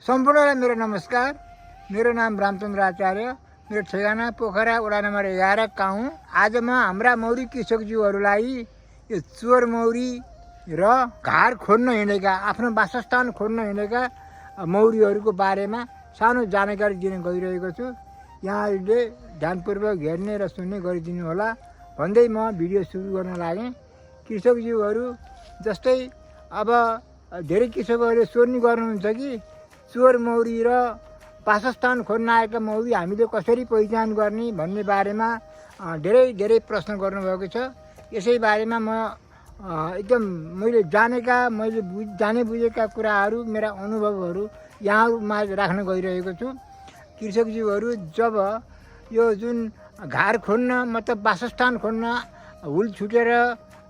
सम्पूर्णलाई मेरो नमस्कार। मेरो नाम चन्द्र आचार्य। मेरो ठेगाना पोखरा वडा नम्बर 11 गाउँ। आज म हाम्रा मौरी कृषकज्यूहरूलाई यो चोर मौरी र घर खोज्न हिँडेका, आफ्नो वासस्थान खोज्न हिँडेका मौरीहरूको बारेमा सानो जानकारी दिन गइरहेको छु। यहाँहरूले ध्यानपूर्वक हेर्ने र सुन्ने गरिदिनु होला भन्दै म भिडियो सुरु गर्न लागेँ। कृषकज्यूहरू जस्तै अब धेरै कृषकहरूले सोध्ने गर्नुहुन्छ कि चोर मौरी र वासस्थान खोज्न आएका मौरी हामीले कसरी पहिचान गर्ने भन्ने बारेमा धेरै प्रश्न गर्नुभएको छ। यसै बारेमा म एकदम मैले जाने बुझेका कुराहरू, मेरा अनुभवहरू यहाँमा राख्न गइरहेको छु। कृषकज्यूहरू जब यो जुन घर खोज्न मतलब वासस्थान खोज्न हुल छुटेर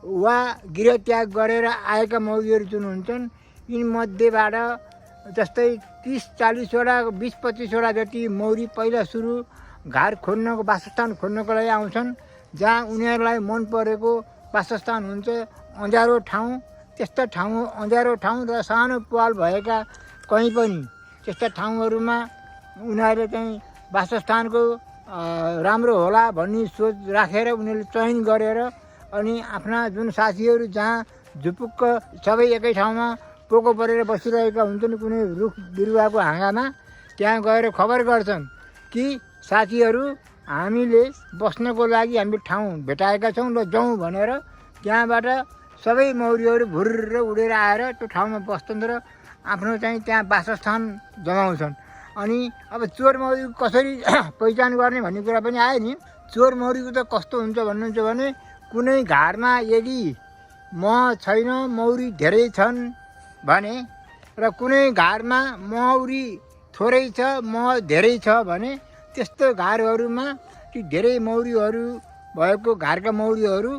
वा गृहत्याग गरेर आएका मौरीहरू जुन हुन्छन्, यीमध्येबाट जस्तै 30-40 वटा 20-25 वटा जति मौरी पहिला सुरु घर खोज्नको वासस्थान खोज्नको लागि आउँछन्, जहाँ उनीहरूलाई मन परेको वासस्थान हुन्छ। अँध्यारो ठाउँ, त्यस्ता ठाउँ अँध्यारो ठाउँ र सानो पाल भएका कहीँ पनि त्यस्ता ठाउँहरूमा उनीहरूले चाहिँ वासस्थानको राम्रो होला भन्ने सोच राखेर उनीहरूले चयन गरेर अनि आफ्ना जुन साथीहरू जहाँ झुपुक्क सबै एकै ठाउँमा पोको परेर बसिरहेका हुन्छन् कुनै रुख बिरुवाको हाँगामा, त्यहाँ गएर खबर गर्छन् कि साथीहरू हामीले बस्नको लागि हामी ठाउँ भेटाएका छौँ र जाउँ भनेर त्यहाँबाट सबै मौरीहरू भुर्र उडेर आएर त्यो ठाउँमा बस्छन् र आफ्नो चाहिँ त्यहाँ वासस्थान जमाउँछन्। अनि अब चोर मौरीको कसरी पहिचान गर्ने भन्ने कुरा पनि आयो नि। चोर मौरीको त कस्तो हुन्छ भन्नुहुन्छ भने कुनै घरमा यदि मह छैन, मौरी धेरै छन् भने र कुनै घरमा मौरी थोरै छ, मह धेरै छ भने त्यस्तो घरहरूमा ती धेरै मौरीहरू भएको घरका मौरीहरू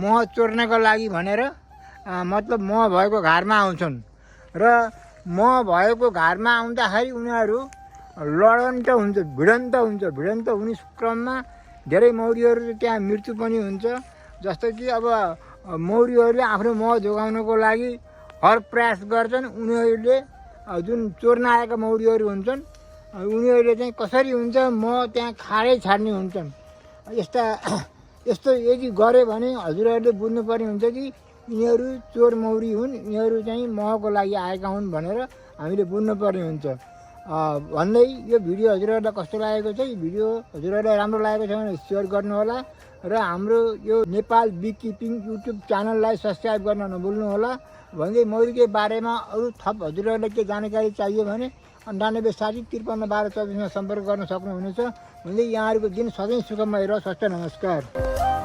मह चोर्नका लागि भनेर मतलब मह भएको घरमा आउँछन् र मह भएको घरमा आउँदाखेरि उनीहरू लडन्त हुन्छ, भिडन्त हुने क्रममा धेरै मौरीहरू त्यहाँ मृत्यु पनि हुन्छ। जस्तो कि अब मौरीहरूले आफ्नो मह जोगाउनको लागि हर प्रयास गर्छन्। उनीहरूले जुन चोर्न आएका मौरीहरू हुन्छन् उनीहरूले चाहिँ कसरी हुन्छ मह त्यहाँ खारै छाड्ने हुन्छन्। यस्तो यदि गऱ्यो भने हजुरहरूले बुझ्नुपर्ने हुन्छ कि यिनीहरू चोर मौरी हुन्, यिनीहरू चाहिँ महको लागि आएका हुन् भनेर हामीले बुझ्नुपर्ने हुन्छ। भन्दै यो भिडियो हजुरहरूलाई कस्तो लागेको छ, यो भिडियो हजुरहरूलाई राम्रो लागेको छ भने सेयर गर्नुहोला र हाम्रो यो नेपाल बी किपिङ युट्युब च्यानललाई सब्सक्राइब गर्न नभुल्नु होला भन्दै मौरीकै बारेमा अरू थप हजुरहरूलाई के जानकारी चाहियो भने 98 60 53 12 24मा सम्पर्क गर्न सक्नुहुनेछ भन्दै यहाँहरूको दिन सधैँ सुखमय रहोस्। हस्त नमस्कार।